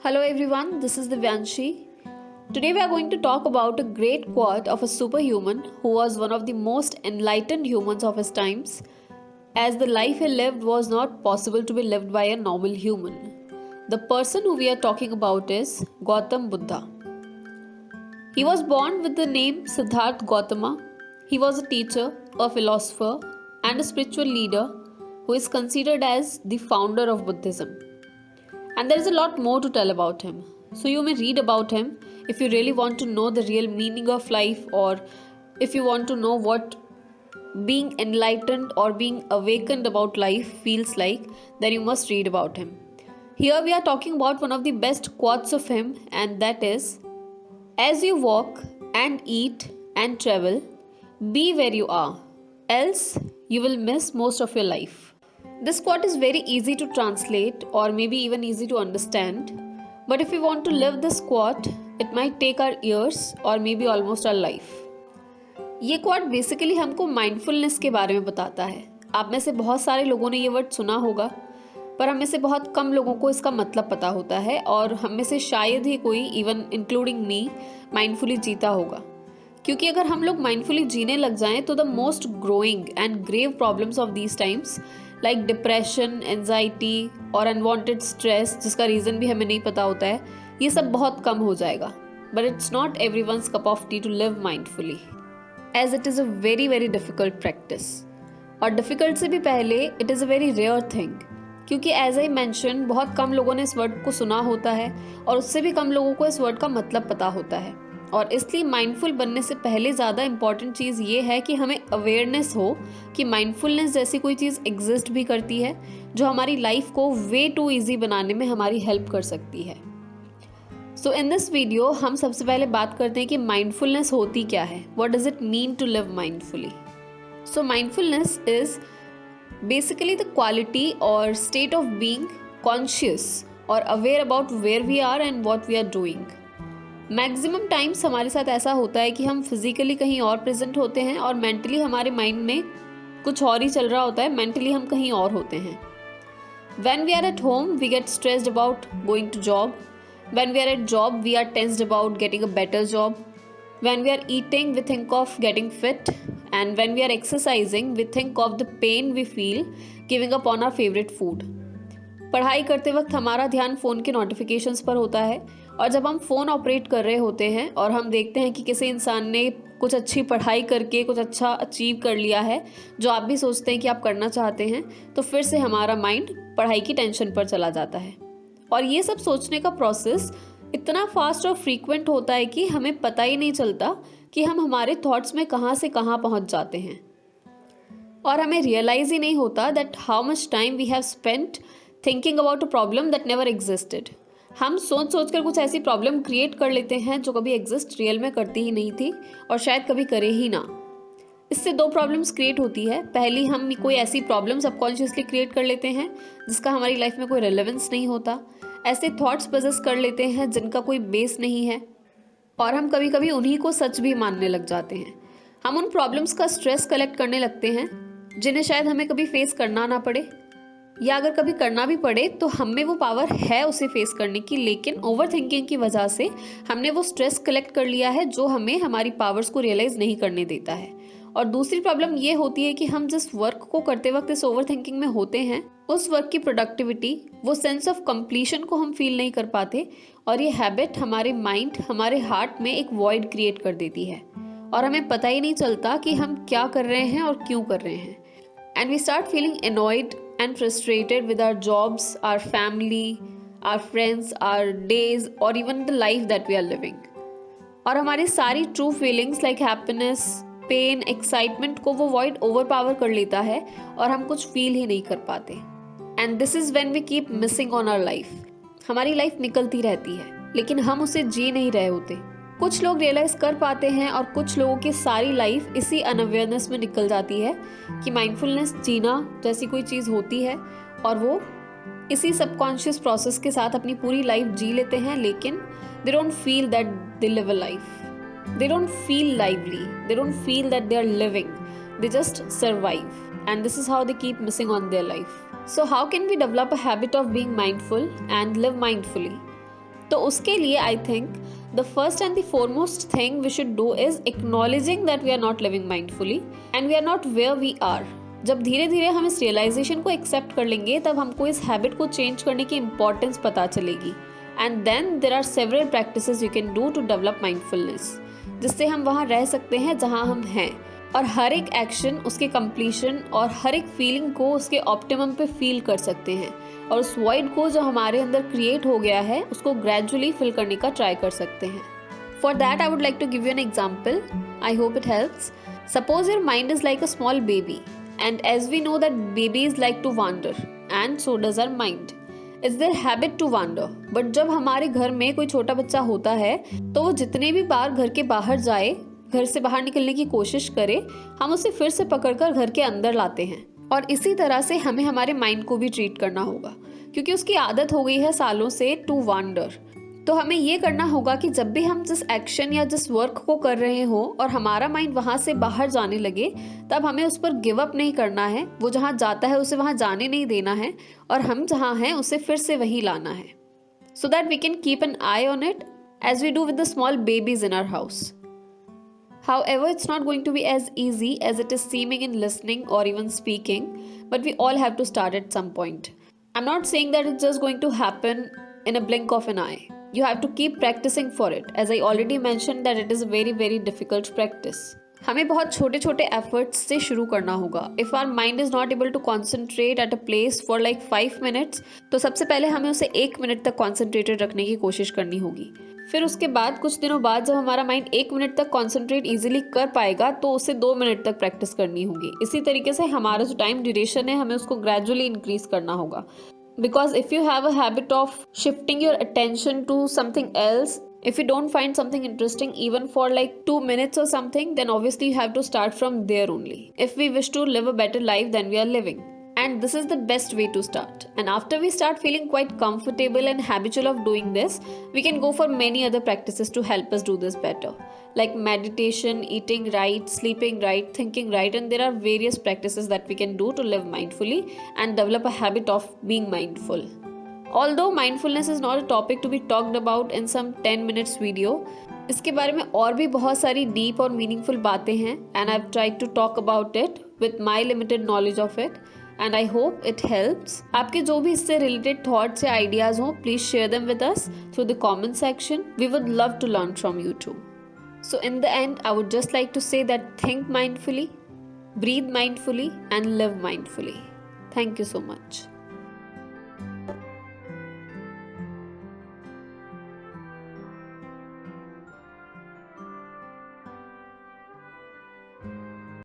Hello everyone, this is Divyanshi. Today we are going to talk about a great quote of a superhuman who was one of the most enlightened humans of his times, as the life he lived was not possible to be lived by a normal human. The person who we are talking about is Gautam Buddha. He was born with the name Siddharth Gautama. He was a teacher, a philosopher, and a spiritual leader who is considered as the founder of Buddhism. And there is a lot more to tell about him. So you may read about him if you really want to know the real meaning of life, or if you want to know what being enlightened or being awakened about life feels like, then you must read about him. Here we are talking about one of the best quotes of him, and that is, as you walk and eat and travel, be where you are, else you will miss most of your life. This quote is very easy to translate or maybe even easy to understand, but if we want to live this quote, it might take our years or maybe almost our life. ये quote basically हमको mindfulness के बारे में बताता है. आप में से बहुत सारे लोगों ने ये वर्ड सुना होगा, पर हम में से बहुत कम लोगों को इसका मतलब पता होता है और हम में से शायद ही कोई, इवन इंक्लूडिंग मी, माइंडफुली जीता होगा. क्योंकि अगर हम लोग माइंडफुली जीने लग जाएं तो the most growing and grave problems of these times like depression, anxiety और अनवांटेड स्ट्रेस, जिसका रीज़न भी हमें नहीं पता होता है, ये सब बहुत कम हो जाएगा. But it's not everyone's cup of tea to live mindfully, as it is a very very difficult practice. और डिफ़िकल्ट से भी पहले it is a very rare thing, क्योंकि एज आई मैंशन बहुत कम लोगों ने इस वर्ड को सुना होता है और उससे भी कम लोगों को इस वर्ड का मतलब पता होता है. और इसलिए माइंडफुल बनने से पहले ज़्यादा इम्पॉर्टेंट चीज़ ये है कि हमें अवेयरनेस हो कि माइंडफुलनेस जैसी कोई चीज़ एग्जिस्ट भी करती है जो हमारी लाइफ को वे टू ईजी बनाने में हमारी हेल्प कर सकती है. सो इन दिस वीडियो हम सबसे पहले बात करते हैं कि माइंडफुलनेस होती क्या है. What does it mean to live mindfully? So mindfulness is basically the quality और स्टेट ऑफ बीइंग कॉन्शियस और aware about where we are and what we are doing. Maximum times हमारे साथ ऐसा होता है कि हम फिजिकली कहीं और प्रेजेंट होते हैं और मेंटली हमारे माइंड में कुछ और ही चल रहा होता है. मेंटली हम कहीं और होते हैं. When we are at home we get stressed about going to job. When we are at job we are tensed about getting a better job. When we are eating we think of getting fit, and when we are exercising we think of the pain we feel giving up on our favourite food. पढ़ाई करते वक्त हमारा ध्यान phone के notifications पर होता है, और जब हम फ़ोन ऑपरेट कर रहे होते हैं और हम देखते हैं कि किसी इंसान ने कुछ अच्छी पढ़ाई करके कुछ अच्छा अचीव कर लिया है जो आप भी सोचते हैं कि आप करना चाहते हैं, तो फिर से हमारा माइंड पढ़ाई की टेंशन पर चला जाता है. और ये सब सोचने का प्रोसेस इतना फास्ट और फ्रीक्वेंट होता है कि हमें पता ही नहीं चलता कि हम हमारे थॉट्स में कहाँ से कहाँ पहुँच जाते हैं, और हमें रियलाइज़ ही नहीं होता that how much time we have spent thinking about a problem that never existed. हम सोच कर कुछ ऐसी प्रॉब्लम क्रिएट कर लेते हैं जो कभी एग्जिस्ट रियल में करती ही नहीं थी और शायद कभी करे ही ना. इससे दो प्रॉब्लम्स क्रिएट होती है. पहली, हम कोई ऐसी प्रॉब्लम सबकॉन्शियसली क्रिएट कर लेते हैं जिसका हमारी लाइफ में कोई रेलेवेंस नहीं होता. ऐसे थॉट्स पजेस कर लेते हैं जिनका कोई बेस नहीं है, और हम कभी कभी उन्हीं को सच भी मानने लग जाते हैं. हम उन प्रॉब्लम्स का स्ट्रेस कलेक्ट करने लगते हैं जिन्हें शायद हमें कभी फेस करना ना पड़े, या अगर कभी करना भी पड़े तो हम में वो पावर है उसे फेस करने की, लेकिन ओवर थिंकिंग की वजह से हमने वो स्ट्रेस कलेक्ट कर लिया है जो हमें हमारी पावर्स को रियलाइज़ नहीं करने देता है. और दूसरी प्रॉब्लम ये होती है कि हम जिस वर्क को करते वक्त इस ओवर थिंकिंग में होते हैं, उस वर्क की प्रोडक्टिविटी, वो सेंस ऑफ कंप्लीशन को हम फील नहीं कर पाते, और ये हैबिट हमारे माइंड, हमारे हार्ट में एक वॉइड क्रिएट कर देती है और हमें पता ही नहीं चलता कि हम क्या कर रहे हैं और क्यों कर रहे हैं. And we start feeling annoyed and frustrated with our jobs, our family, our friends, our days, or even the life that we are living. और हमारी सारी true feelings like happiness, pain, excitement को वो वॉइड ओवर पावर कर लेता है और हम कुछ फील ही नहीं कर पाते. And this is when we keep missing on our life. हमारी लाइफ निकलती रहती है लेकिन हम उसे जी नहीं रहे होते. कुछ लोग रियलाइज़ कर पाते हैं और कुछ लोगों की सारी लाइफ इसी अनअवेयरनेस में निकल जाती है कि माइंडफुलनेस जीना जैसी कोई चीज़ होती है, और वो इसी सबकॉन्शियस प्रोसेस के साथ अपनी पूरी लाइफ जी लेते हैं, लेकिन they don't feel that they live a life. They don't feel lively, they don't feel that they are living, they just survive, and this is how they keep missing on their life. So how can we develop a habit of being mindful and live mindfully? तो उसके लिए I think the first and the foremost thing we should do is acknowledging that we are not living mindfully and we are not where we are. जब धीरे धीरे हम इस realisation को accept कर लेंगे तब हमको इस हैबिट को चेंज करने की इंपॉर्टेंस पता चलेगी। And then there are several practices you can do to develop mindfulness, जिससे हम वहाँ रह सकते हैं जहाँ हम हैं, और हर एक एक्शन, उसके कंप्लीशन और हर एक फीलिंग को उसके ऑप्टिमम पे फील कर सकते हैं, और उस वॉइड को जो हमारे अंदर क्रिएट हो गया है उसको ग्रेजुअली फिल करने का ट्राई कर सकते हैं। For that I would like to give you an example, I hope it helps. Suppose your mind is like a small baby and as we know that babies like to wander and so does our mind. It's their habit to wander. But जब हमारे घर में कोई छोटा बच्चा होता है तो वो जितने भी बार घर के बाहर जाए, घर से बाहर निकलने की कोशिश करे, हम उसे फिर से पकड़कर घर के अंदर लाते हैं। और इसी तरह से हमें हमारे माइंड को भी ट्रीट करना होगा, क्योंकि उसकी आदत हो गई है सालों से टू वांडर। तो हमें ये करना होगा कि जब भी हम जिस एक्शन या जिस वर्क को कर रहे हो और हमारा माइंड वहाँ से बाहर जाने लगे, तब हमें उस पर गिव अप नहीं करना है। वो जहाँ जाता है उसे वहाँ जाने नहीं देना है, और हम जहाँ हैं उसे फिर से वही लाना है, so that we can keep an eye on it as we do with the small babies in our house. However, it's not going to be as easy as it is seeming in listening or even speaking, but we all have to start at some point. I'm not saying that it's just going to happen in a blink of an eye. You have to keep practicing for it, as I already mentioned that it is a very very difficult practice. हमें बहुत छोटे छोटे efforts से शुरू करना होगा। If our mind is not able to concentrate at a place for like 5 minutes, तो सबसे पहले हमें उसे 1 मिनट तक कॉन्सेंट्रेटेड रखने की कोशिश करनी होगी। फिर उसके बाद कुछ दिनों बाद जब हमारा माइंड 1 मिनट तक कॉन्सेंट्रेट इजीली कर पाएगा तो उसे 2 मिनट तक प्रैक्टिस करनी होगी। इसी तरीके से हमारा जो टाइम ड्यूरेशन है हमें उसको ग्रेजुअली इंक्रीज करना होगा। Because if you have a habit of shifting your attention to something else, if you don't find something interesting even for like 2 minutes or something, then obviously you have to start from there only, if we wish to live a better life than we are living. And this is the best way to start. And after we start feeling quite comfortable and habitual of doing this, we can go for many other practices to help us do this better, like meditation, eating right, sleeping right, thinking right, and there are various practices that we can do to live mindfully and develop a habit of being mindful. Although mindfulness is not a topic to be talked about in some 10 minutes video, इसके बारे में और भी बहुत सारी deep और meaningful बातें हैं, and I've tried to talk about it with my limited knowledge of it. And I hope it helps. आपके जो भी इससे related thoughts या ideas हो, please share them with us through the comment section. We would love to learn from you too. So in the end, I would just like to say that think mindfully, breathe mindfully, and live mindfully. Thank you so much.